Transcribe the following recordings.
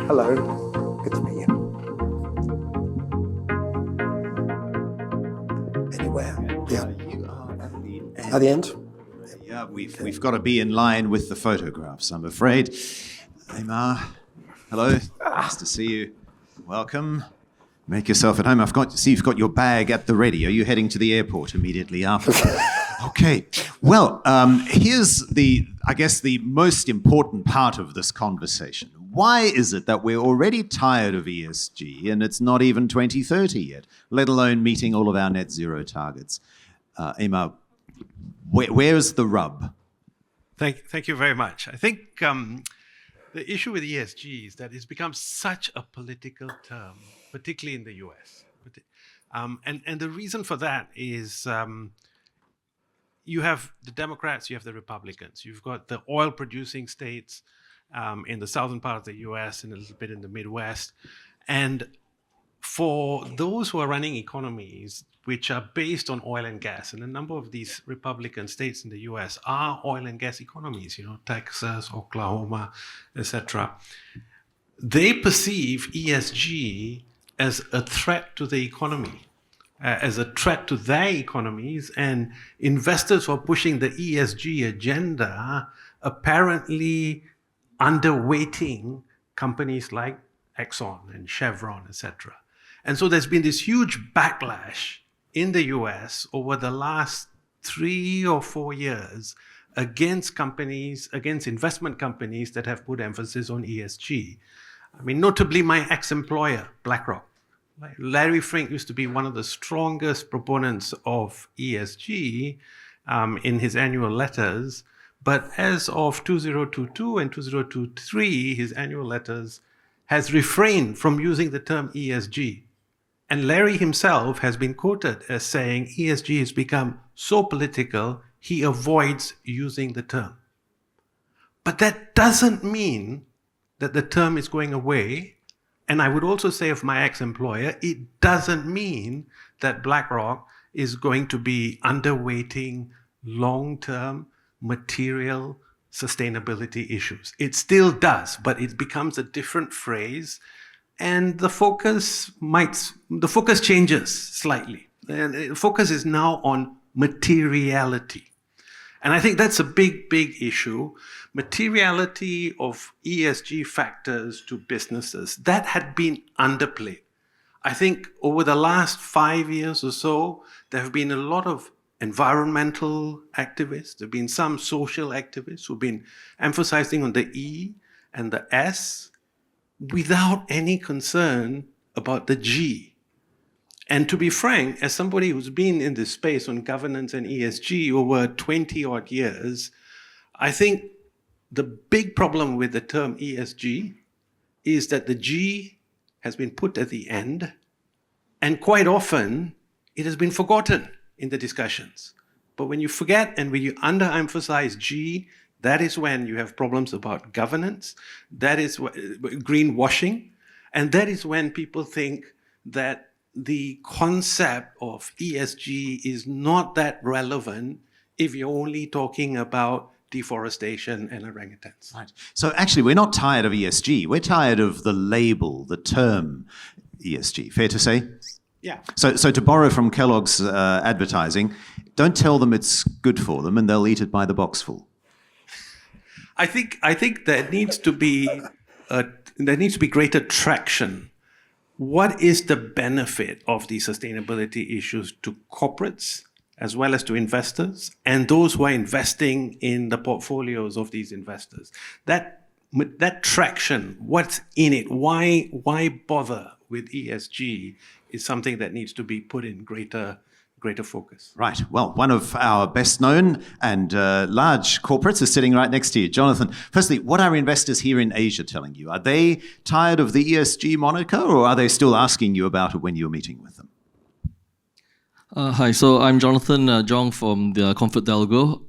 Hello, good to meet you. Anywhere? Yeah. You are at the end. At the end? Yeah, we've got to be in line with the photographs, I'm afraid. Aymar, hello. Nice to see you. Welcome. Make yourself at home. You've got your bag at the ready. Are you heading to the airport immediately after? Okay. Well, here's the most important part of this conversation. Why is it that we're already tired of ESG and it's not even 2030 yet, let alone meeting all of our net zero targets? Aymar, where's the rub? Thank you very much. I think the issue with ESG is that it's become such a political term, particularly in the US. And the reason for that is you have the Democrats, you have the Republicans. You've got the oil-producing states in the southern part of the US and a little bit in the Midwest. And for those who are running economies which are based on oil and gas, and a number of these Republican states in the US are oil and gas economies, Texas, Oklahoma, etc. They perceive ESG as a threat to the economy, as a threat to their economies, and investors who are pushing the ESG agenda apparently underweighting companies like Exxon and Chevron, etc. And so there's been this huge backlash in the US over the last 3 or 4 years against investment companies that have put emphasis on ESG. I mean, notably my ex-employer, BlackRock. Larry Fink used to be one of the strongest proponents of ESG in his annual letters. But as of 2022 and 2023, his annual letters has refrained from using the term ESG. And Larry himself has been quoted as saying ESG has become so political, he avoids using the term. But that doesn't mean that the term is going away. And I would also say of my ex-employer, it doesn't mean that BlackRock is going to be underweighting long-term material sustainability issues. It still does, but it becomes a different phrase, and the focus changes slightly. And the focus is now on materiality. And I think that's a big, big issue. Materiality of ESG factors to businesses, that had been underplayed. I think over the last 5 years or so, there have been a lot of environmental activists, there have been some social activists who've been emphasizing on the E and the S without any concern about the G. And to be frank, as somebody who's been in this space on governance and ESG over 20 odd years, I think the big problem with the term ESG is that the G has been put at the end, and quite often it has been forgotten in the discussions. But when you forget and when you underemphasize G, that is when you have problems about governance, that is greenwashing, and that is when people think that the concept of ESG is not that relevant if you're only talking about deforestation and orangutans. Right. So actually, we're not tired of ESG. We're tired of the label, the term ESG. Fair to say? Yeah. So to borrow from Kellogg's advertising, don't tell them it's good for them and they'll eat it by the boxful. I think there needs to be greater traction. What is the benefit of these sustainability issues to corporates as well as to investors and those who are investing in the portfolios of these investors? That traction, what's in it? Why bother with ESG is something that needs to be put in greater focus. Right. Well, one of our best known and large corporates is sitting right next to you. Jonathan, firstly, what are investors here in Asia telling you? Are they tired of the ESG moniker, or are they still asking you about it when you're meeting with them? Hi, so I'm Jonathan Jong from the Comfort Delgo.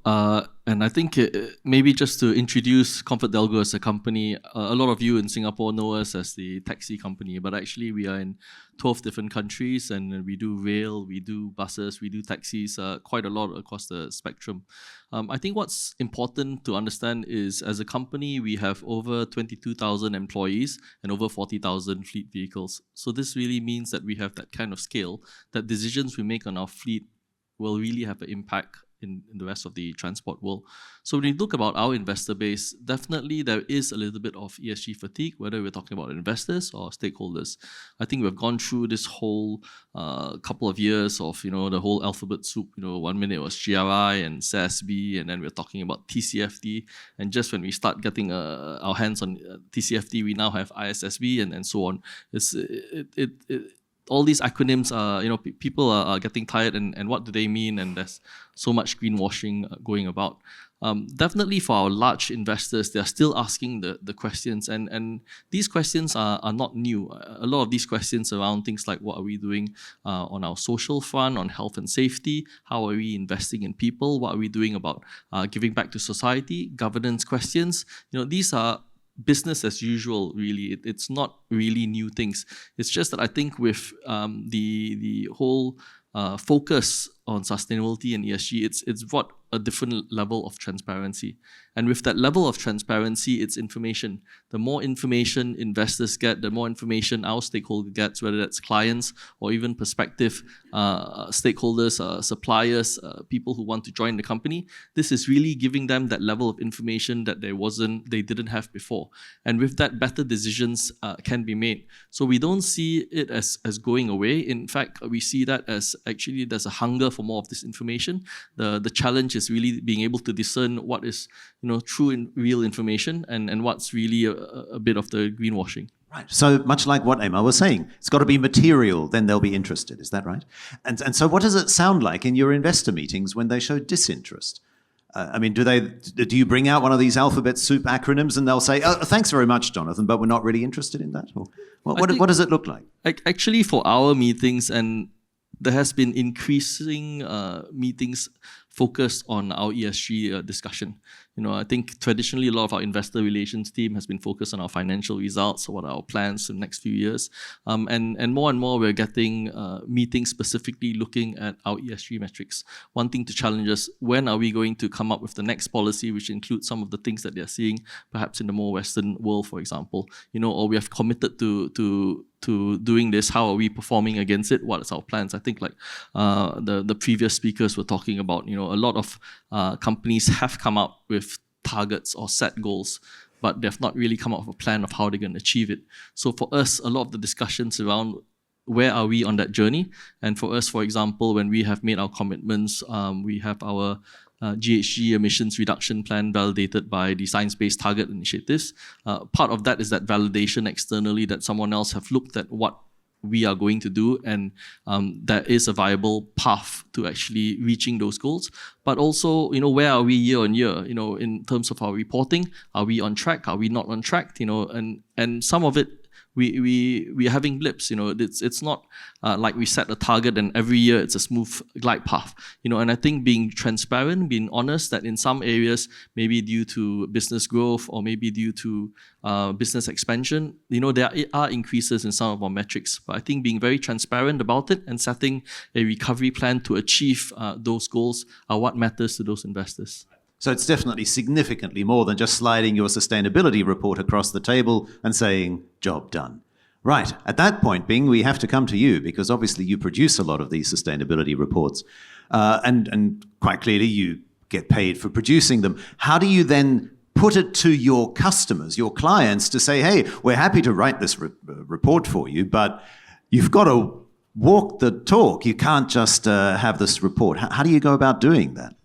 And I think maybe just to introduce ComfortDelGro as a company, a lot of you in Singapore know us as the taxi company, but actually we are in 12 different countries, and we do rail, we do buses, we do taxis, quite a lot across the spectrum. I think what's important to understand is, as a company, we have over 22,000 employees and over 40,000 fleet vehicles. So this really means that we have that kind of scale, that decisions we make on our fleet will really have an impact in the rest of the transport world. So when you look about our investor base, definitely there is a little bit of ESG fatigue, whether we're talking about investors or stakeholders. I think we've gone through this whole couple of years of, the whole alphabet soup. 1 minute was GRI and SASB, and then we're talking about TCFD. And just when we start getting our hands on TCFD, we now have ISSB and so on. All these acronyms are, people are getting tired, and what do they mean? And there's so much greenwashing going about. Definitely for our large investors, they're still asking the questions, and these questions are not new. A lot of these questions around things like, what are we doing on our social front, on health and safety? How are we investing in people? What are we doing about giving back to society? Governance questions. These are business as usual, really. It's not really new things. It's just that I think with the whole focus on sustainability and ESG, it's brought a different level of transparency. And with that level of transparency, it's information. The more information investors get, the more information our stakeholder gets, whether that's clients or even prospective stakeholders, suppliers, people who want to join the company. This is really giving them that level of information that they didn't have before. And with that, better decisions can be made. So we don't see it as going away. In fact, we see that as actually there's a hunger for more of this information. The challenge is really being able to discern what is true and real information and what's really a bit of the greenwashing. Right. So much like what Emma was saying, it's got to be material, then they'll be interested. Is that right? And so what does it sound like in your investor meetings when they show disinterest? Do you bring out one of these alphabet soup acronyms and they'll say, "Oh, thanks very much, Jonathan, but we're not really interested in that"? Or what does it look like? Actually, for our meetings, and there has been increasing meetings focused on our ESG discussion. I think traditionally a lot of our investor relations team has been focused on our financial results, what are our plans for the next few years. And more we're getting meetings specifically looking at our ESG metrics, wanting to challenge us, when are we going to come up with the next policy which includes some of the things that they're seeing perhaps in the more Western world, for example, or we have committed to doing this, how are we performing against it? What is our plans? I think like the previous speakers were talking about, a lot of companies have come up with targets or set goals, but they've not really come up with a plan of how they're going to achieve it. So for us, a lot of the discussions around where are we on that journey? And for us, for example, when we have made our commitments, we have our GHG emissions reduction plan validated by the Science Based Target Initiatives. Part of that is that validation externally that someone else have looked at what we are going to do, and there is a viable path to actually reaching those goals. But also, where are we year on year? In terms of our reporting, are we on track? Are we not on track? And some of it, we are having blips. It's not like we set a target and every year it's a smooth glide path. And I think being transparent, being honest that in some areas, maybe due to business growth or maybe due to business expansion, there are increases in some of our metrics. But I think being very transparent about it and setting a recovery plan to achieve those goals are what matters to those investors. So it's definitely significantly more than just sliding your sustainability report across the table and saying, job done. Right. At that point, Bing, we have to come to you because obviously you produce a lot of these sustainability reports and quite clearly you get paid for producing them. How do you then put it to your customers, your clients, to say, hey, we're happy to write this report for you, but you've got to walk the talk. You can't just have this report. How do you go about doing that?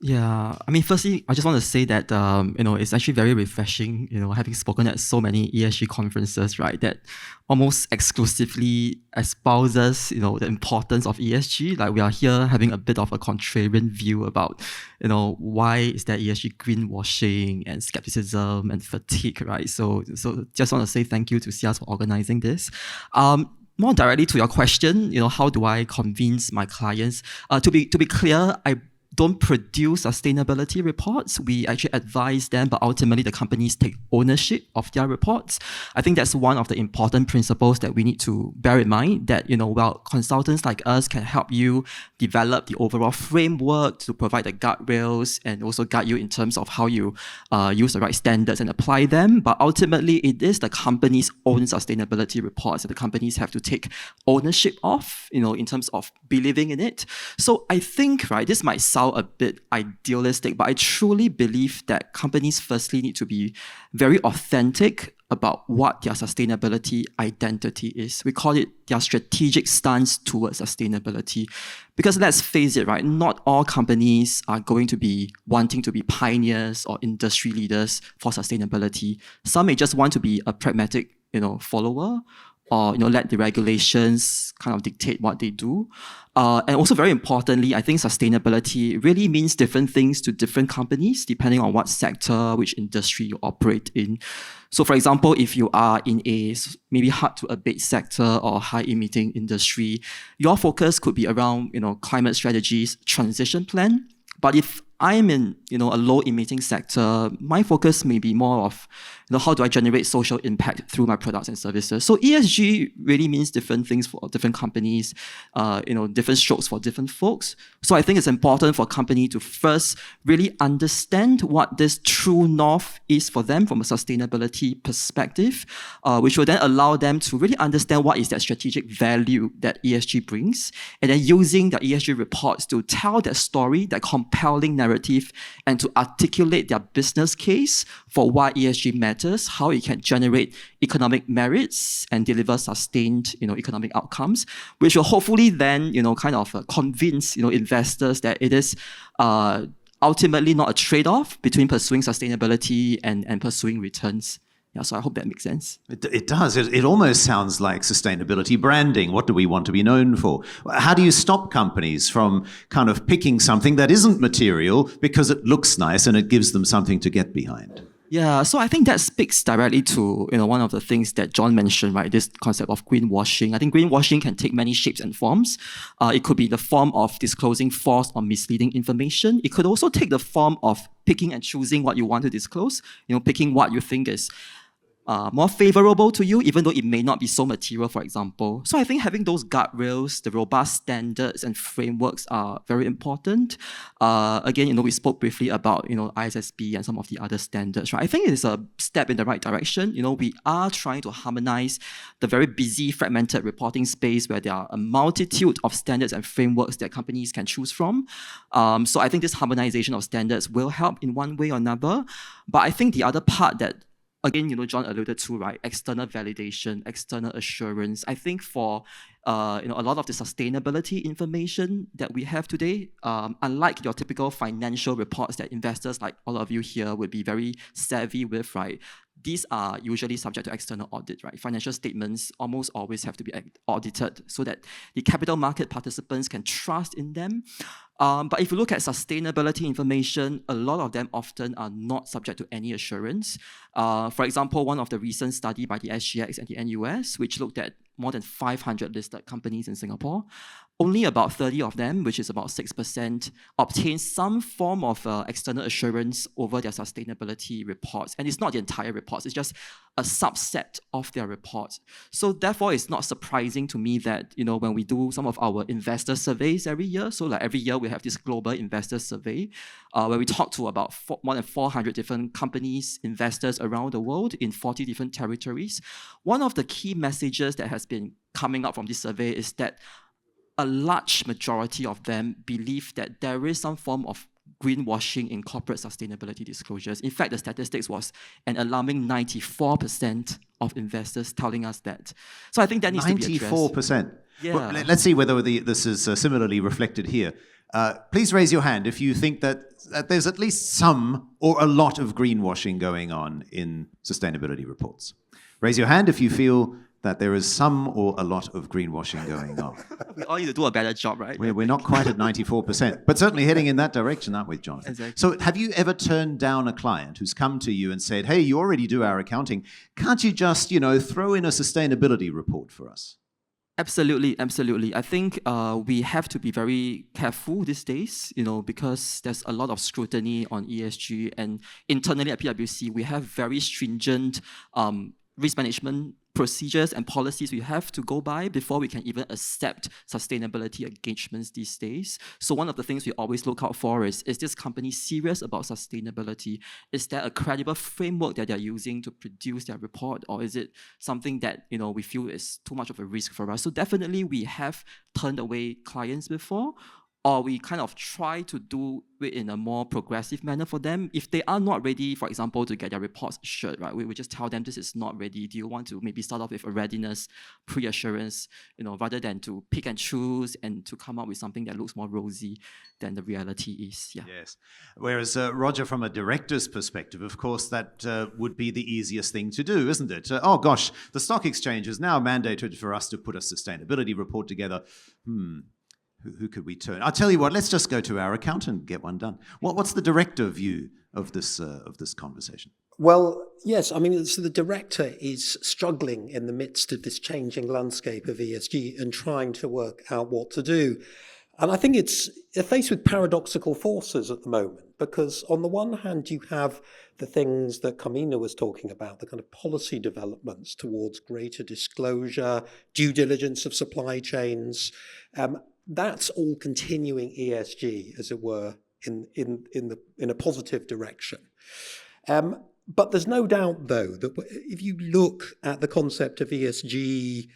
Yeah, firstly, I just want to say that, it's actually very refreshing, having spoken at so many ESG conferences, right, that almost exclusively espouses, the importance of ESG. Like we are here having a bit of a contrarian view about, why is there ESG greenwashing and skepticism and fatigue, right? So just want to say thank you to SIAS for organizing this. More directly to your question, how do I convince my clients? To be clear, I don't produce sustainability reports. We actually advise them, but ultimately the companies take ownership of their reports. I think that's one of the important principles that we need to bear in mind, that, while consultants like us can help you develop the overall framework to provide the guardrails and also guide you in terms of how you use the right standards and apply them. But ultimately, it is the company's own sustainability reports that the companies have to take ownership of, in terms of believing in it. So I think, right, this might sound a bit idealistic, but I truly believe that companies firstly need to be very authentic about what their sustainability identity is. We call it their strategic stance towards sustainability. Because let's face it, right, not all companies are going to be wanting to be pioneers or industry leaders for sustainability. Some may just want to be a pragmatic, follower, or let the regulations kind of dictate what they do. And also very importantly, I think sustainability really means different things to different companies depending on what sector, which industry you operate in. So for example, if you are in a maybe hard to abate sector or high emitting industry, your focus could be around climate strategies, transition plan. But if I'm in a low emitting sector, my focus may be more of how do I generate social impact through my products and services. So ESG really means different things for different companies, different strokes for different folks. So I think it's important for a company to first really understand what this true north is for them from a sustainability perspective, which will then allow them to really understand what is that strategic value that ESG brings, and then using the ESG reports to tell that story, that compelling narrative, and to articulate their business case for why ESG matters, how it can generate economic merits and deliver sustained, economic outcomes, which will hopefully then, convince, investors that it is ultimately not a trade-off between pursuing sustainability and pursuing returns. Yeah, so I hope that makes sense. It does. It almost sounds like sustainability branding. What do we want to be known for? How do you stop companies from kind of picking something that isn't material because it looks nice and it gives them something to get behind? Yeah, so I think that speaks directly to one of the things that John mentioned, right? This concept of greenwashing. I think greenwashing can take many shapes and forms. It could be the form of disclosing false or misleading information. It could also take the form of picking and choosing what you want to disclose. Picking what you think is more favorable to you, even though it may not be so material, for example. So I think having those guardrails, the robust standards and frameworks are very important. Again, we spoke briefly about, ISSB and some of the other standards, right? I think it is a step in the right direction. We are trying to harmonize the very busy, fragmented reporting space where there are a multitude of standards and frameworks that companies can choose from. So I think this harmonization of standards will help in one way or another. But I think the other part that, again, John alluded to, right? External validation, external assurance. I think for a lot of the sustainability information that we have today, unlike your typical financial reports that investors like all of you here would be very savvy with, right? These are usually subject to external audit, right? Financial statements almost always have to be audited so that the capital market participants can trust in them. But if you look at sustainability information, a lot of them often are not subject to any assurance. For example, one of the recent study by the SGX and the NUS, which looked at more than 500 listed companies in Singapore, only about 30 of them, which is about 6%, obtain some form of external assurance over their sustainability reports. And it's not the entire reports, it's just a subset of their reports. So therefore, it's not surprising to me that, when we do some of our investor surveys every year, so like every year we have this global investor survey, where we talk to about more than 400 different companies, investors around the world in 40 different territories. One of the key messages that has been coming up from this survey is that a large majority of them believe that there is some form of greenwashing in corporate sustainability disclosures. In fact, the statistics was an alarming 94% of investors telling us that. So I think that needs to be addressed. 94%. Yeah. Well, let's see whether this is similarly reflected here. Please raise your hand if you think that there's at least some or a lot of greenwashing going on in sustainability reports. Raise your hand if you feel that there is some or a lot of greenwashing going on. We all need to do a better job, right? We're not quite at 94%, but certainly heading in that direction, aren't we, Jonathan? Exactly. So have you ever turned down a client who's come to you and said, hey, you already do our accounting, can't you just, throw in a sustainability report for us? Absolutely, absolutely. I think we have to be very careful these days, because there's a lot of scrutiny on ESG, and internally at PwC, we have very stringent risk management procedures and policies we have to go by before we can even accept sustainability engagements these days. So one of the things we always look out for is this company serious about sustainability? Is there a credible framework that they're using to produce their report, or is it something that we feel is too much of a risk for us? So definitely we have turned away clients before, or we kind of try to do it in a more progressive manner for them. If they are not ready, for example, to get their reports assured, right, we just tell them this is not ready. Do you want to maybe start off with a readiness pre-assurance, rather than to pick and choose and to come up with something that looks more rosy than the reality is. Yeah. Yes. Whereas, Roger, from a director's perspective, of course, that would be the easiest thing to do, isn't it? Oh, gosh, the stock exchange is now mandated for us to put a sustainability report together. Who could we turn? I'll tell you what, let's just go to our accountant and get one done. What's the director view of this conversation? Well, yes, I mean, so the director is struggling in the midst of this changing landscape of ESG and trying to work out what to do. And I think they're faced with paradoxical forces at the moment, because on the one hand, you have the things that Carmina was talking about, the kind of policy developments towards greater disclosure, due diligence of supply chains. That's all continuing ESG, as it were, in a positive direction. But there's no doubt, though, that if you look at the concept of ESG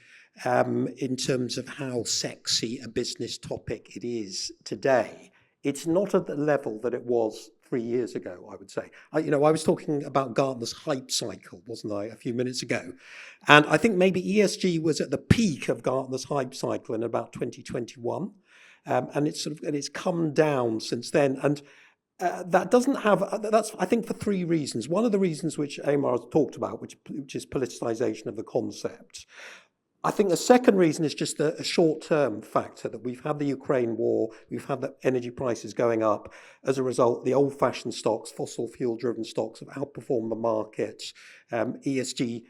in terms of how sexy a business topic it is today, it's not at the level that it was 3 years ago, I would say. I was talking about Gartner's hype cycle, wasn't I, a few minutes ago? And I think maybe ESG was at the peak of Gartner's hype cycle in about 2021. And it's come down since then. And that doesn't have, that's, I think, for 3 reasons. One of the reasons which Amar has talked about, which is politicization of the concept. I think the second reason is just a short-term factor, that we've had the Ukraine war, we've had the energy prices going up. As a result, the old-fashioned stocks, fossil fuel-driven stocks, have outperformed the market. ESG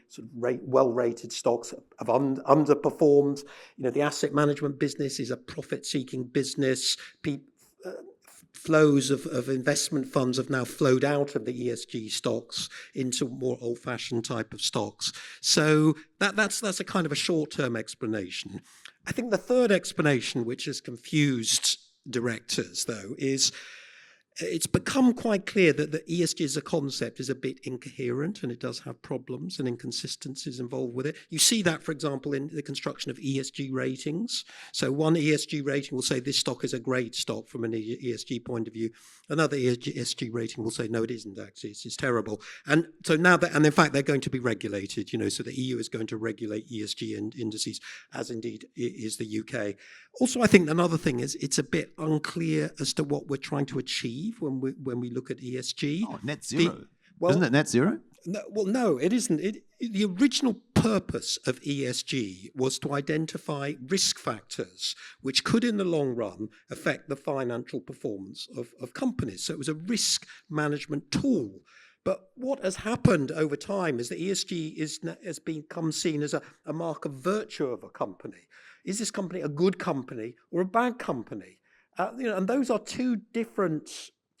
well-rated stocks have underperformed. The asset management business is a profit-seeking business. Flows of investment funds have now flowed out of the ESG stocks into more old-fashioned type of stocks. So that's a kind of a short-term explanation. I think the third explanation, which has confused directors, though, is it's become quite clear that the ESG as a concept is a bit incoherent, and it does have problems and inconsistencies involved with it. You see that, for example, in the construction of ESG ratings. So one ESG rating will say this stock is a great stock from an ESG point of view. Another ESG rating will say, no, it isn't actually, it's terrible. And so now and in fact, they're going to be regulated, so the EU is going to regulate ESG indices, as indeed is the UK. Also, I think another thing is it's a bit unclear as to what we're trying to achieve when we look at ESG. Oh, net zero. Isn't it net zero? No, it isn't. The original purpose of ESG was to identify risk factors which could, in the long run, affect the financial performance of companies. So it was a risk management tool. But what has happened over time is that ESG has become seen as a mark of virtue of a company. Is this company a good company or a bad company? And those are 2 different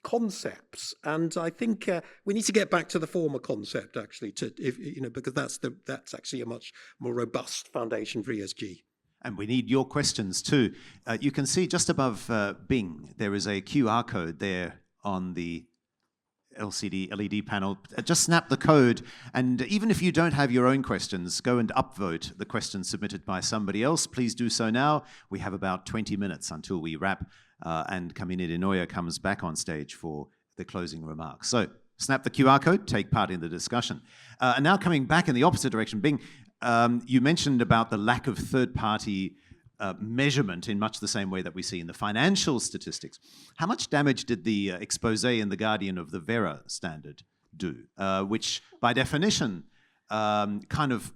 concepts, and I think we need to get back to the former concept, actually, because that's actually a much more robust foundation for ESG. And we need your questions too. You can see just above Bing, there is a QR code there on the LCD LED panel. Just snap the code, and even if you don't have your own questions, go and upvote the questions submitted by somebody else. Please do so now. We have about 20 minutes until we wrap, and Carmina de Noia comes back on stage for the closing remarks. So snap the QR code, take part in the discussion. And now coming back in the opposite direction, Bing, you mentioned about the lack of third-party measurement in much the same way that we see in the financial statistics. How much damage did the expose in The Guardian of the Vera standard do, which by definition kind of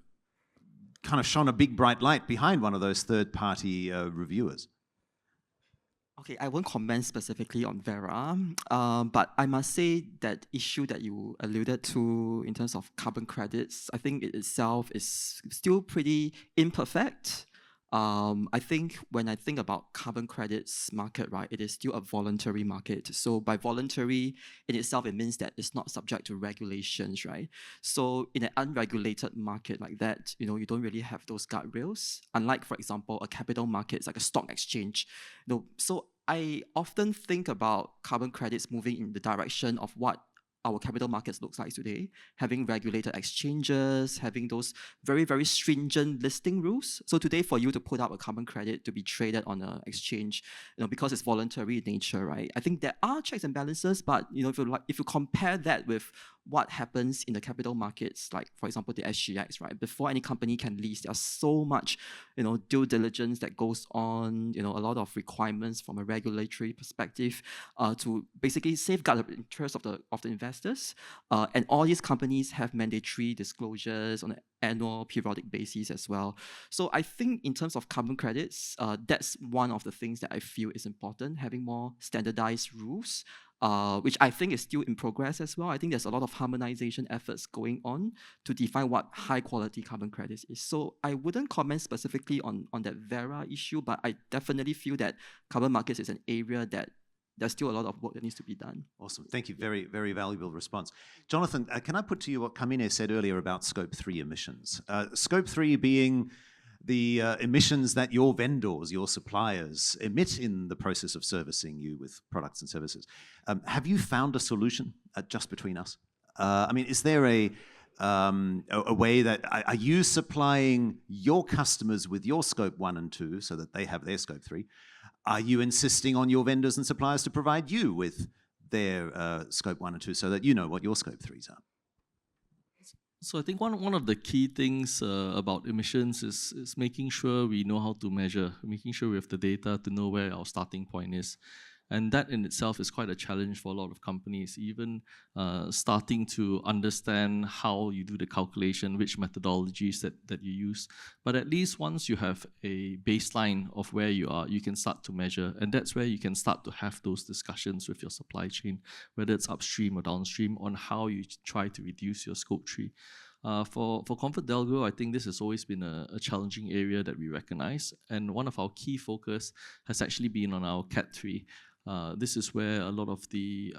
shone a big bright light behind one of those third-party reviewers? Okay, I won't comment specifically on Vera, but I must say that issue that you alluded to in terms of carbon credits, I think it itself is still pretty imperfect. I think when I think about carbon credits market, right, it is still a voluntary market. So by voluntary in itself, it means that it's not subject to regulations, right? So in an unregulated market like that, you don't really have those guardrails. Unlike, for example, a capital market, it's like a stock exchange. So I often think about carbon credits moving in the direction of what our capital markets looks like today, having regulated exchanges, having those very, very stringent listing rules. So today, for you to put up a carbon credit to be traded on an exchange, because it's voluntary in nature, right? I think there are checks and balances, but if you compare that with what happens in the capital markets, like for example the SGX, right? Before any company can list, there's so much, due diligence that goes on, a lot of requirements from a regulatory perspective, to basically safeguard the interests of the investors. And all these companies have mandatory disclosures on an annual periodic basis as well. So I think in terms of carbon credits, that's one of the things that I feel is important, having more standardized rules, which I think is still in progress as well. I think there's a lot of harmonization efforts going on to define what high quality carbon credits is. So I wouldn't comment specifically on that Vera issue, but I definitely feel that carbon markets is an area that there's still a lot of work that needs to be done. Awesome. Thank you. Very, very valuable response. Jonathan, can I put to you what Kamine said earlier about Scope 3 emissions? Scope 3 being the emissions that your vendors, your suppliers emit in the process of servicing you with products and services. Have you found a solution just between us? Is there a way that, are you supplying your customers with your Scope 1 and 2 so that they have their Scope 3? Are you insisting on your vendors and suppliers to provide you with their Scope 1 and 2 so that you know what your Scope 3s are? So I think one of the key things about emissions is making sure we know how to measure, making sure we have the data to know where our starting point is. And that in itself is quite a challenge for a lot of companies, even starting to understand how you do the calculation, which methodologies that you use. But at least once you have a baseline of where you are, you can start to measure. And that's where you can start to have those discussions with your supply chain, whether it's upstream or downstream, on how you try to reduce your Scope 3. For ComfortDelGro, I think this has always been a challenging area that we recognize. And one of our key focus has actually been on our Cat 3. This is where a lot of the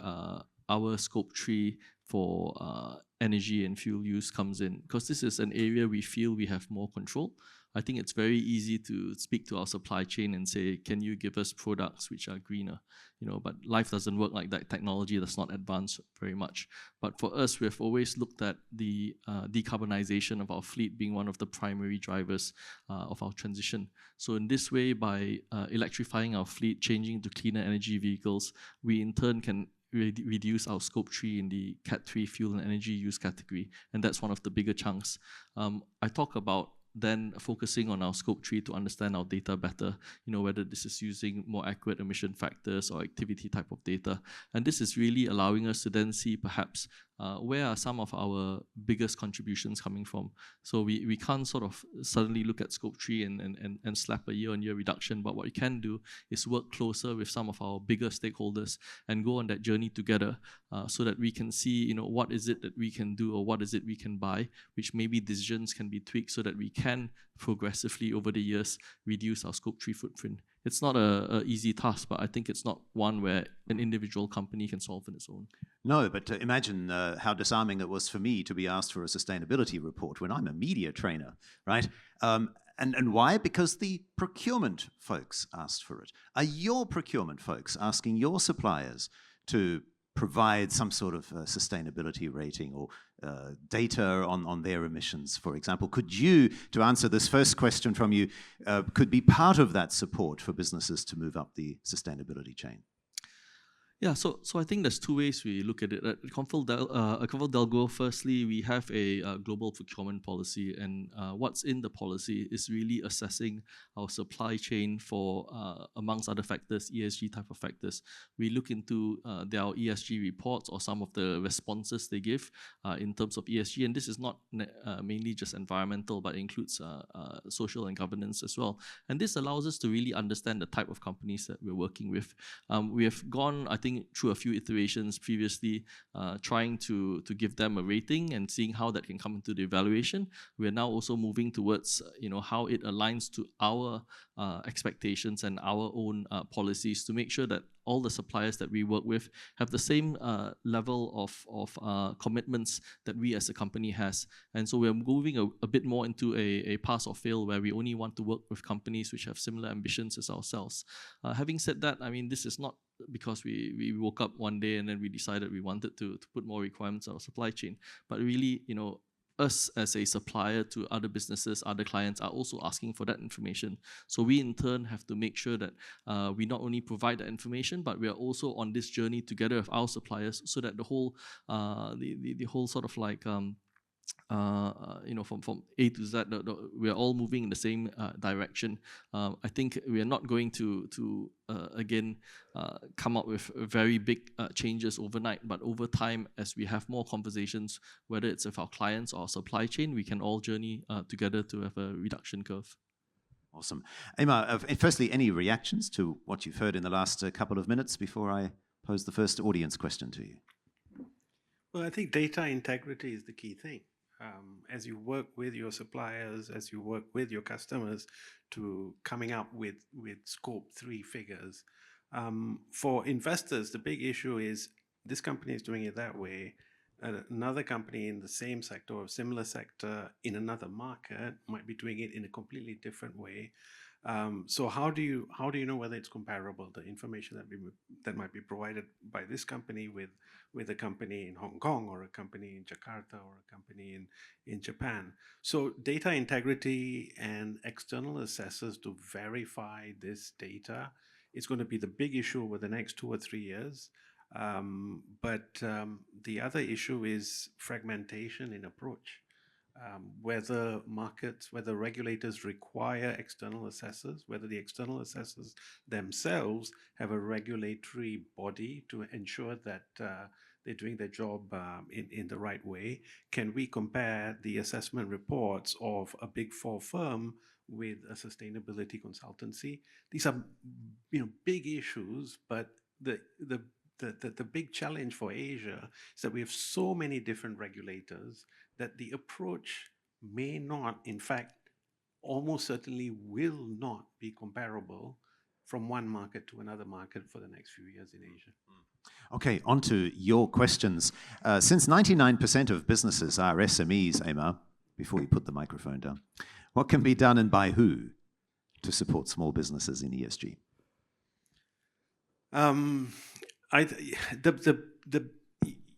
our Scope 3 for energy and fuel use comes in, because this is an area we feel we have more control. I think it's very easy to speak to our supply chain and say, can you give us products which are greener? But life doesn't work like that. Technology does not advance very much. But for us, we have always looked at the decarbonization of our fleet being one of the primary drivers of our transition. So in this way, by electrifying our fleet, changing to cleaner energy vehicles, we in turn can reduce our Scope 3 in the Cat 3 fuel and energy use category. And that's one of the bigger chunks. I talk about then focusing on our Scope 3 to understand our data better, whether this is using more accurate emission factors or activity type of data. And this is really allowing us to then see perhaps where are some of our biggest contributions coming from. So we can't sort of suddenly look at Scope 3 and slap a year-on-year reduction, but what we can do is work closer with some of our bigger stakeholders and go on that journey together, so that we can see, what is it that we can do or what is it we can buy, which maybe decisions can be tweaked so that we can progressively over the years reduce our Scope 3 footprint. It's not an easy task, but I think it's not one where an individual company can solve on its own. No, but imagine how disarming it was for me to be asked for a sustainability report when I'm a media trainer, right? And why? Because the procurement folks asked for it. Are your procurement folks asking your suppliers to provide some sort of sustainability rating or data on their emissions, for example? Could you, to answer this first question from you, could be part of that support for businesses to move up the sustainability chain? Yeah, so I think there's two ways we look at it. At ComfortDelGro, firstly, we have a global procurement policy, and what's in the policy is really assessing our supply chain for, amongst other factors, ESG type of factors. We look into their ESG reports or some of the responses they give in terms of ESG, and this is not mainly just environmental, but includes social and governance as well. And this allows us to really understand the type of companies that we're working with. We have gone, I think, think through a few iterations previously, trying to give them a rating and seeing how that can come into the evaluation. We are now also moving towards how it aligns to our expectations and our own policies to make sure that all the suppliers that we work with have the same level of commitments that we as a company has. And so we're moving a bit more into a pass or fail where we only want to work with companies which have similar ambitions as ourselves. Having said that, I mean, this is not because we woke up one day and then we decided we wanted to put more requirements on our supply chain, but really, us as a supplier to other businesses, other clients are also asking for that information. So we in turn have to make sure that we not only provide that information, but we are also on this journey together with our suppliers so that the whole the whole sort of like from A to Z, we are all moving in the same direction. I think we are not going to again come up with very big changes overnight, but over time, as we have more conversations, whether it's with our clients or supply chain, we can all journey together to have a reduction curve. Awesome. Emma, firstly, any reactions to what you've heard in the last couple of minutes before I pose the first audience question to you? Well, I think data integrity is the key thing. As you work with your suppliers, as you work with your customers to coming up with scope 3 figures. For investors, the big issue is this company is doing it that way. Another company in the same sector or similar sector in another market might be doing it in a completely different way. So how do you know whether it's comparable, the information that might be provided by this company with a company in Hong Kong or a company in Jakarta or a company in Japan? So data integrity and external assessors to verify this data is going to be the big issue over the next 2 or 3 years. But the other issue is fragmentation in approach. Whether regulators require external assessors, whether the external assessors themselves have a regulatory body to ensure that they're doing their job in the right way. Can we compare the assessment reports of a Big Four firm with a sustainability consultancy? These are big issues, but the big challenge for Asia is that we have so many different regulators that the approach may not, in fact, almost certainly will not be comparable from one market to another market for the next few years in Asia. Okay, on to your questions. Since 99% of businesses are SMEs, Emma, before you put the microphone down, what can be done and by who to support small businesses in ESG?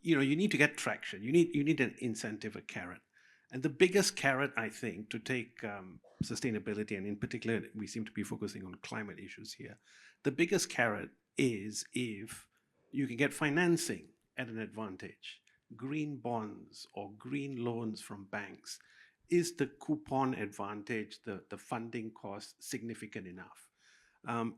You need to get traction. You need an incentive, a carrot. And the biggest carrot, I think, to take sustainability, and in particular, we seem to be focusing on climate issues here. The biggest carrot is if you can get financing at an advantage, green bonds or green loans from banks. Is the coupon advantage, the funding cost, significant enough?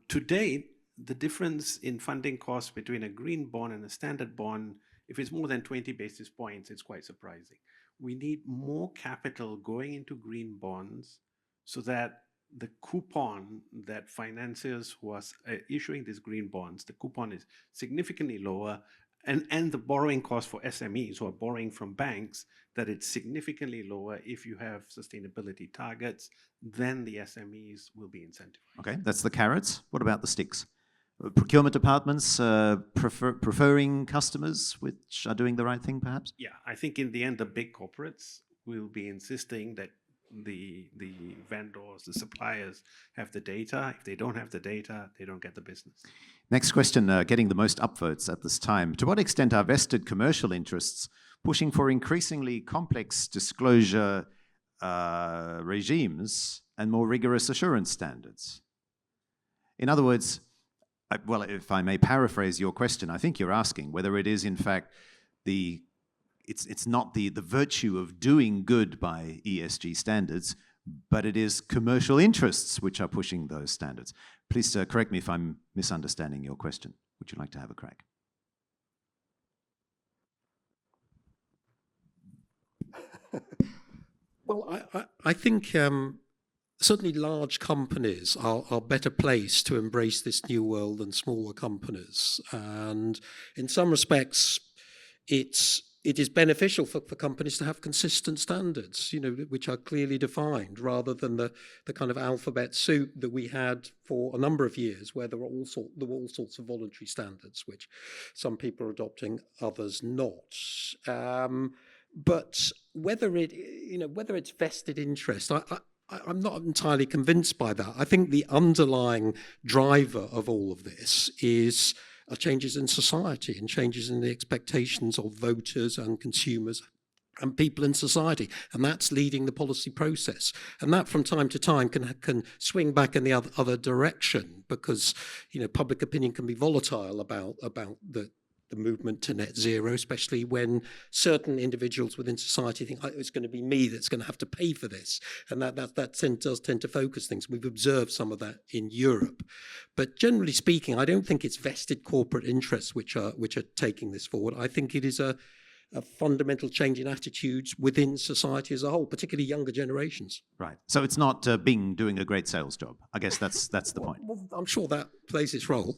To date, the difference in funding costs between a green bond and a standard bond, if it's more than 20 basis points, it's quite surprising. We need more capital going into green bonds so that the coupon that financiers who are issuing these green bonds, the coupon is significantly lower, and the borrowing cost for SMEs who are borrowing from banks, that it's significantly lower if you have sustainability targets, then the SMEs will be incentivized. Okay, that's the carrots. What about the sticks? Procurement departments preferring customers which are doing the right thing, perhaps? Yeah, I think in the end, the big corporates will be insisting that the vendors, the suppliers have the data. If they don't have the data, they don't get the business. Next question, getting the most upvotes at this time. To what extent are vested commercial interests pushing for increasingly complex disclosure regimes and more rigorous assurance standards? In other words, well, if I may paraphrase your question, I think you're asking whether it is in fact it's not the virtue of doing good by ESG standards, but it is commercial interests which are pushing those standards. Please correct me if I'm misunderstanding your question. Would you like to have a crack? Well, I think certainly large companies are better placed to embrace this new world than smaller companies. And in some respects, it is beneficial for companies to have consistent standards, which are clearly defined, rather than the kind of alphabet soup that we had for a number of years, where there were all sorts of voluntary standards, which some people are adopting, others not. But whether it's vested interest, I'm not entirely convinced by that. I think the underlying driver of all of this is changes in society and changes in the expectations of voters and consumers and people in society, and that's leading the policy process. And that, from time to time, can swing back in the other direction, because public opinion can be volatile about the movement to net zero, especially when certain individuals within society think, it's going to be me that's going to have to pay for this, and that does tend to focus things. We've observed some of that in Europe, but generally speaking, I don't think it's vested corporate interests which are taking this forward. I think it is a fundamental change in attitudes within society as a whole, particularly younger generations. Right. So it's not Bing doing a great sales job. I guess that's the point. Well, I'm sure that plays its role.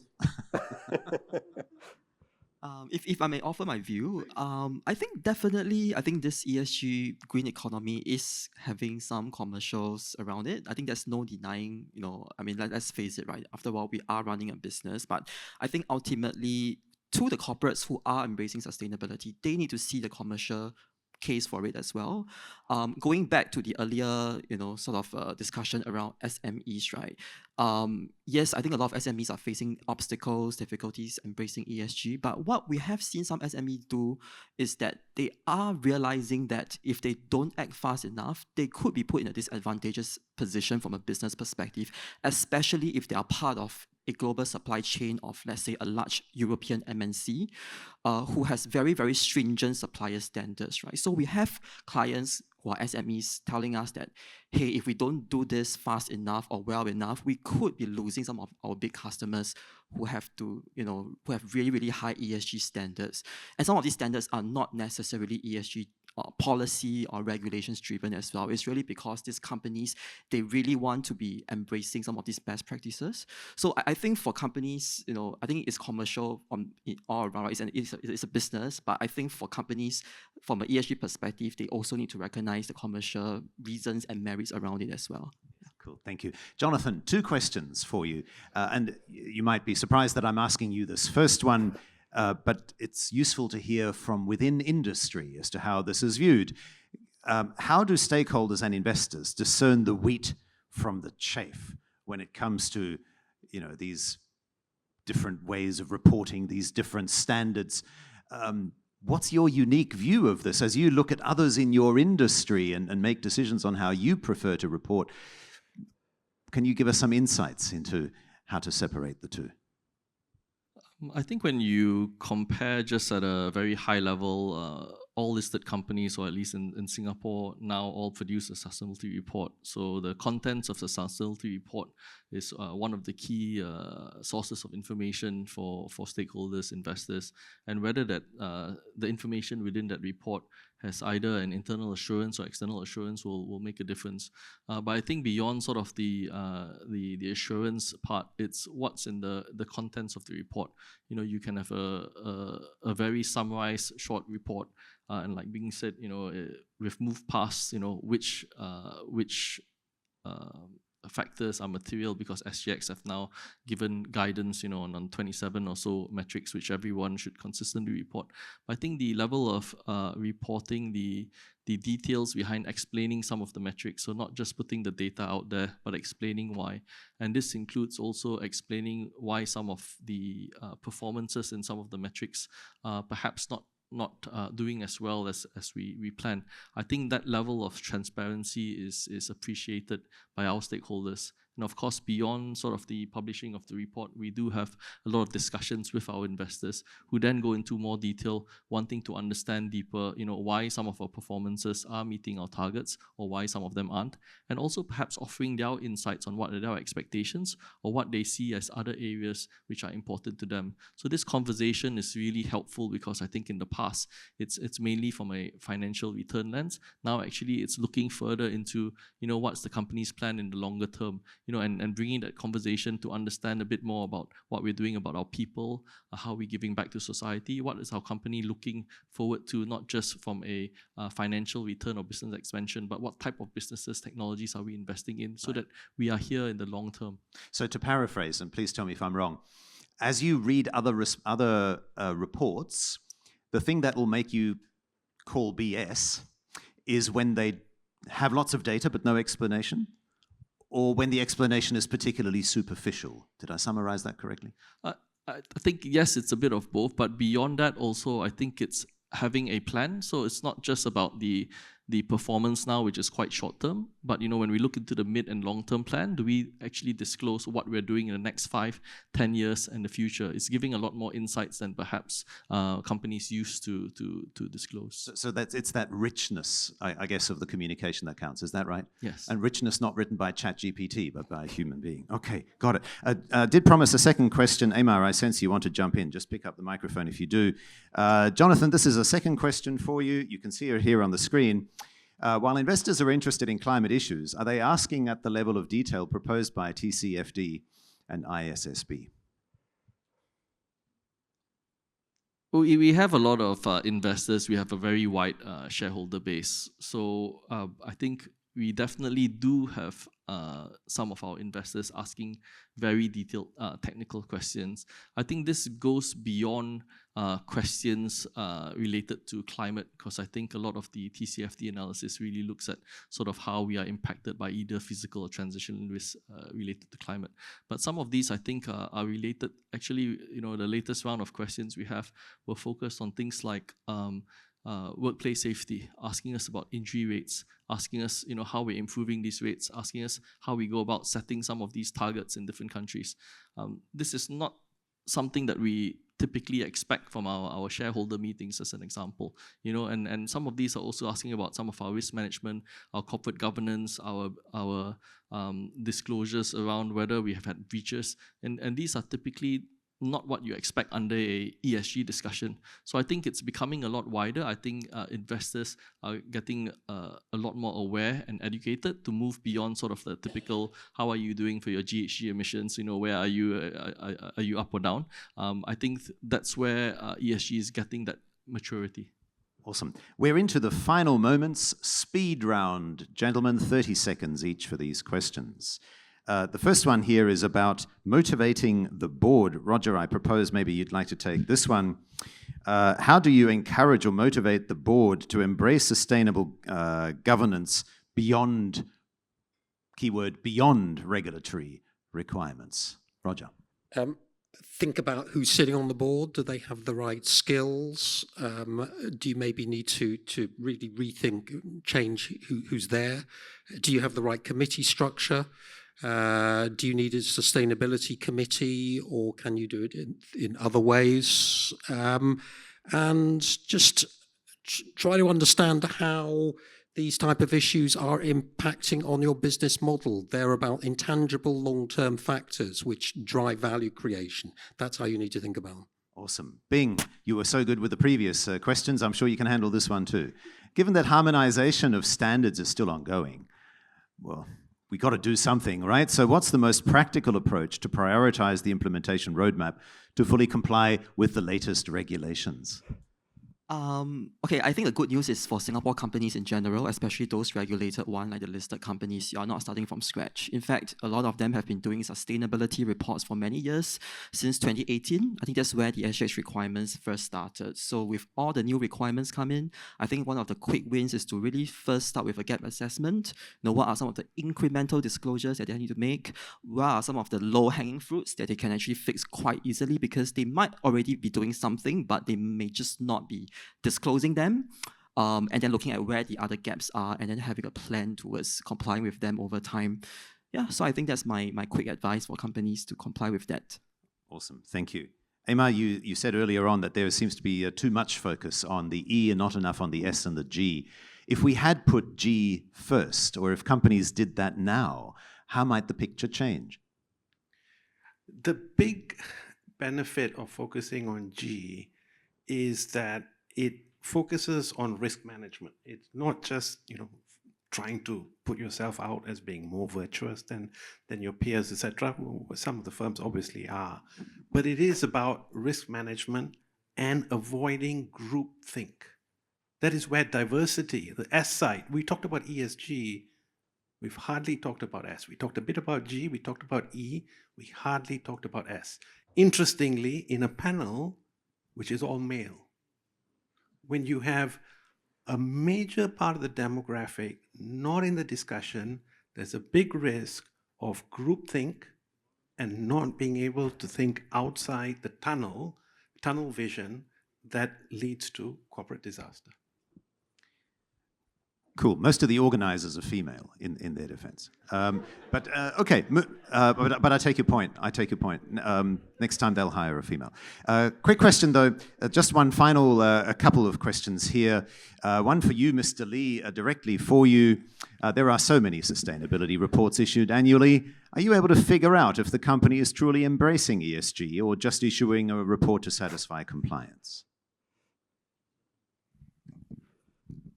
If I may offer my view, I think this ESG green economy is having some commercials around it. I think there's no denying, let's face it, right? After all, we are running a business, but I think ultimately, to the corporates who are embracing sustainability, they need to see the commercial case for it as well. Going back to the earlier, discussion around SMEs, right? Yes, I think a lot of SMEs are facing obstacles, difficulties embracing ESG. But what we have seen some SMEs do is that they are realizing that if they don't act fast enough, they could be put in a disadvantageous position from a business perspective, especially if they are part of a global supply chain of, let's say, a large European MNC who has very, very stringent supplier standards, right? So we have clients who are SMEs telling us that, hey, if we don't do this fast enough or well enough, we could be losing some of our big customers who have really, really high ESG standards. And some of these standards are not necessarily ESG policy or regulations driven as well. It's really because these companies, they really want to be embracing some of these best practices. So I think for companies, I think it's commercial all around, right? It's a business, but I think for companies, from an ESG perspective, they also need to recognize the commercial reasons and merits around it as well. Cool, thank you. Jonathan, 2 questions for you. And you might be surprised that I'm asking you this. First one, but it's useful to hear from within industry as to how this is viewed. How do stakeholders and investors discern the wheat from the chaff when it comes to, these different ways of reporting, these different standards? What's your unique view of this as you look at others in your industry and make decisions on how you prefer to report? Can you give us some insights into how to separate the two? I think when you compare just at a very high level, all listed companies, or at least in Singapore, now all produce a sustainability report. So the contents of the sustainability report is one of the key sources of information for stakeholders, investors, and whether that the information within that report has either an internal assurance or external assurance will make a difference. But I think beyond sort of the assurance part, it's what's in the contents of the report. You can have a very summarized short report, and like being said, we've moved past which factors are material, because SGX have now given guidance, on 27 or so metrics which everyone should consistently report. But I think the level of reporting the details behind explaining some of the metrics, so not just putting the data out there, but explaining why. And this includes also explaining why some of the performances in some of the metrics perhaps not doing as well as we plan. I think that level of transparency is appreciated by our stakeholders. And of course, beyond sort of the publishing of the report, we do have a lot of discussions with our investors who then go into more detail, wanting to understand deeper, why some of our performances are meeting our targets or why some of them aren't, and also perhaps offering their insights on what are their expectations or what they see as other areas which are important to them. So this conversation is really helpful because I think in the past, it's mainly from a financial return lens. Now, actually, it's looking further into, what's the company's plan in the longer term, and bringing that conversation to understand a bit more about what we're doing about our people, how we're giving back to society, what is our company looking forward to, not just from a financial return or business expansion, but what type of businesses, technologies are we investing in so that we are here in the long term. So to paraphrase, and please tell me if I'm wrong, as you read other reports, the thing that will make you call BS is when they have lots of data but no explanation, or when the explanation is particularly superficial. Did I summarize that correctly? I think, yes, it's a bit of both, but beyond that also, I think it's having a plan. So it's not just about the performance now, which is quite short term, but when we look into the mid and long term plan, do we actually disclose what we're doing in the next 5, 10 years and the future? It's giving a lot more insights than perhaps companies used to disclose. So it's that richness, I guess, of the communication that counts. Is that right? Yes. And richness not written by ChatGPT, but by a human being. Okay, got it. Did promise a second question. Amar, I sense you want to jump in. Just pick up the microphone if you do. Jonathan, this is a second question for you. You can see her here on the screen. While investors are interested in climate issues, are they asking at the level of detail proposed by TCFD and ISSB? We have a lot of investors. We have a very wide shareholder base. So I think we definitely do have some of our investors asking very detailed technical questions. I think this goes beyond questions related to climate, because I think a lot of the TCFD analysis really looks at sort of how we are impacted by either physical or transition risks related to climate. But some of these, I think, are related. Actually, the latest round of questions we have were focused on things like workplace safety, asking us about injury rates, asking us, how we're improving these rates, asking us how we go about setting some of these targets in different countries. This is not something that we typically expect from our shareholder meetings, as an example, and some of these are also asking about some of our risk management, our corporate governance, our disclosures around whether we have had breaches, and these are typically not what you expect under a ESG discussion. So I think it's becoming a lot wider. I think investors are getting a lot more aware and educated to move beyond sort of the typical, how are you doing for your GHG emissions? Where are you up or down? I think that's where ESG is getting that maturity. Awesome. We're into the final moments. Speed round. Gentlemen, 30 seconds each for these questions. The first one here is about motivating the board. Roger, I propose maybe you'd like to take this one. How do you encourage or motivate the board to embrace sustainable governance beyond, keyword, beyond regulatory requirements? Roger. Think about who's sitting on the board. Do they have the right skills? Do you maybe need to really rethink, change who's there? Do you have the right committee structure? Do you need a sustainability committee, or can you do it in other ways? And just try to understand how these type of issues are impacting on your business model. They're about intangible long-term factors which drive value creation. That's how you need to think about them. Awesome. Bing, you were so good with the previous questions. I'm sure you can handle this one too. Given that harmonization of standards is still ongoing, well, we got to do something, right? So what's the most practical approach to prioritize the implementation roadmap to fully comply with the latest regulations? Okay, I think the good news is for Singapore companies in general, especially those regulated ones like the listed companies, you are not starting from scratch. In fact, a lot of them have been doing sustainability reports for many years, since 2018. I think that's where the SGX requirements first started. So with all the new requirements come in, I think one of the quick wins is to really first start with a gap assessment. What are some of the incremental disclosures that they need to make? What are some of the low-hanging fruits that they can actually fix quite easily, because they might already be doing something, but they may just not be disclosing them, and then looking at where the other gaps are, and then having a plan towards complying with them over time. yeah, so I think that's my quick advice for companies to comply with that. Awesome, thank you. Emma, you said earlier on that there seems to be too much focus on the E and not enough on the S and the G. If we had put G first, or if companies did that now, how might the picture change? The big benefit of focusing on G is that it focuses on risk management. It's not just, trying to put yourself out as being more virtuous than your peers, etc. Well, some of the firms obviously are. But it is about risk management and avoiding groupthink. That is where diversity, the S side, we talked about ESG, we've hardly talked about S. We talked a bit about G, we talked about E, we hardly talked about S. Interestingly, in a panel, which is all male, when you have a major part of the demographic not in the discussion, there's a big risk of groupthink and not being able to think outside the tunnel vision that leads to corporate disaster. Cool. Most of the organizers are female in their defense. Okay. But I take your point. Next time they'll hire a female. Quick question though. Just one final, a couple of questions here. One for you, Mr. Lee, directly for you. There are so many sustainability reports issued annually. Are you able to figure out if the company is truly embracing ESG or just issuing a report to satisfy compliance?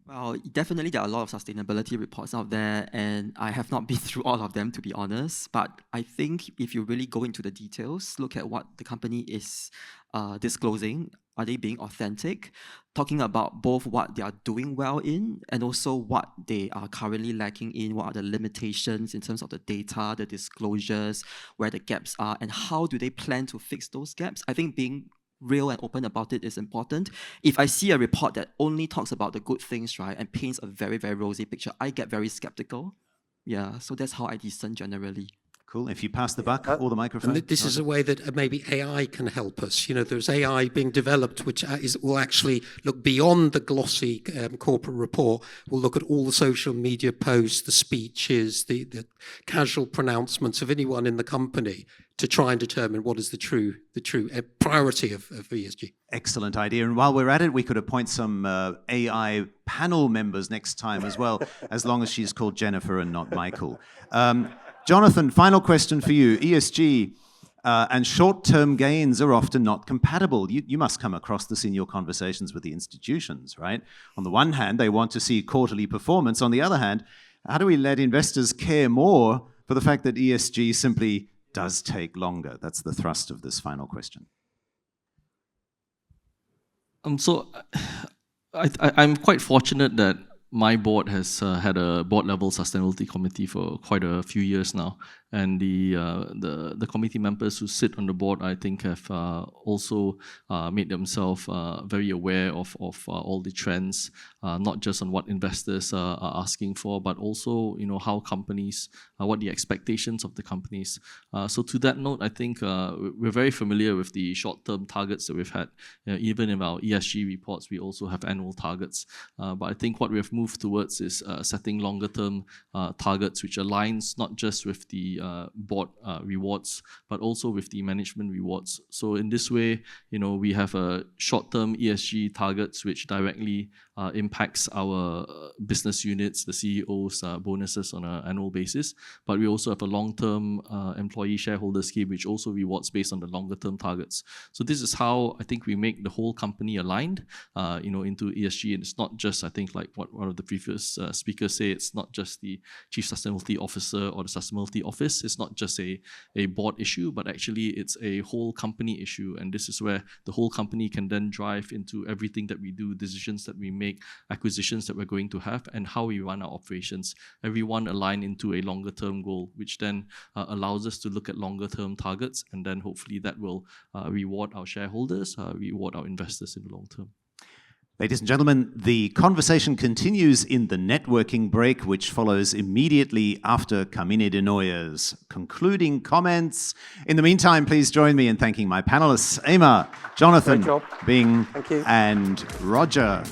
Well, definitely there are a lot of sustainability reports out there, and I have not been through all of them, to be honest. But I think if you really go into the details, look at what the company is disclosing, are they being authentic, talking about both what they are doing well in and also what they are currently lacking in, what are the limitations in terms of the data, the disclosures, where the gaps are, and how do they plan to fix those gaps. I think being real and open about it is important. If I see a report that only talks about the good things, right, and paints a very, very rosy picture, I get very skeptical. Yeah, so that's how I discern generally. Cool. If you pass the buck or the microphone. And this is a way that maybe AI can help us. There's AI being developed which will actually look beyond the glossy corporate report. Will look at all the social media posts, the speeches, the casual pronouncements of anyone in the company to try and determine what is the true priority of ESG. Excellent idea. And while we're at it, we could appoint some AI panel members next time as well, as long as she's called Jennifer and not Michael. Jonathan, final question for you. ESG and short-term gains are often not compatible. You must come across this in your conversations with the institutions, right? On the one hand, they want to see quarterly performance. On the other hand, how do we let investors care more for the fact that ESG simply does take longer? That's the thrust of this final question. So I'm quite fortunate that my board has had a board-level sustainability committee for quite a few years now, and the committee members who sit on the board, I think, have also made themselves very aware of all the trends, not just on what investors are asking for, but also how companies, what the expectations of the companies. So to that note, I think we're very familiar with the short-term targets that we've had. Even in our ESG reports, we also have annual targets. But I think what we have moved towards is setting longer-term targets, which aligns not just with the board rewards, but also with the management rewards. So in this way, we have a short-term ESG targets, which directly impacts our business units, the CEO's bonuses on an annual basis. But we also have a long-term employee shareholder scheme, which also rewards based on the longer-term targets. So this is how I think we make the whole company aligned, into ESG. And it's not just, I think, like what one of the previous speakers say, it's not just the Chief Sustainability Officer or the Sustainability Office. It's not just a board issue, but actually it's a whole company issue. And this is where the whole company can then drive into everything that we do, decisions that we make, acquisitions that we're going to have, and how we run our operations. Everyone align into a longer term goal, which then allows us to look at longer term targets, and then hopefully that will reward our shareholders, reward our investors in the long term. Ladies and gentlemen, the conversation continues in the networking break, which follows immediately after Kamine Denoya's concluding comments. In the meantime, please join me in thanking my panelists, Emma, Jonathan, Bing, and Roger.